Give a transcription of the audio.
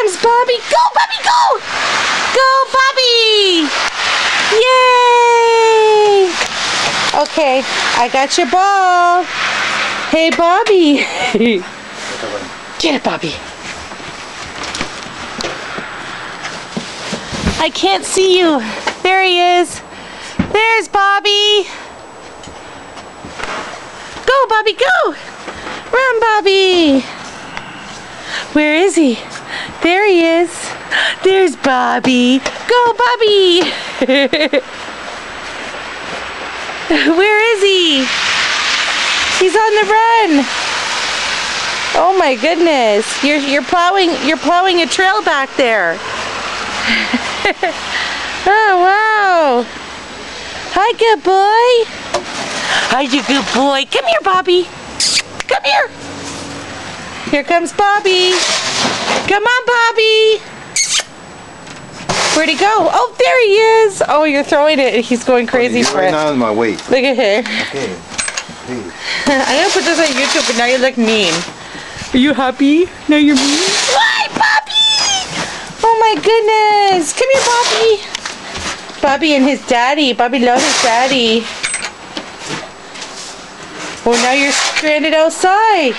comes Bobby. Go, Bobby, go! Go, Bobby! Yay! Okay, I got your ball. Hey, Bobby. Get it, Bobby. I can't see you. There he is. There's Bobby. Go, Bobby, go! Run, Bobby! Where is he? There he is. There's Bobby. Go, Bobby! Where is he? He's on the run. Oh my goodness! You're plowing a trail back there. Oh wow! Hi, good boy. Hi, you good boy. Come here, Bobby. Come here. Here comes Bobby. Come on, Bobby. Where'd he go? Oh, there he is. Oh, you're throwing it. He's going crazy for right it. now in my way. Look at him. Okay. Please. I'm gonna put this on YouTube, but now you look mean. Are you happy? Now you're mean? Hi, Bobby! Oh my goodness! Come here, Bobby. Bobby and his daddy. Bobby loves his daddy. Well, now you're stranded outside.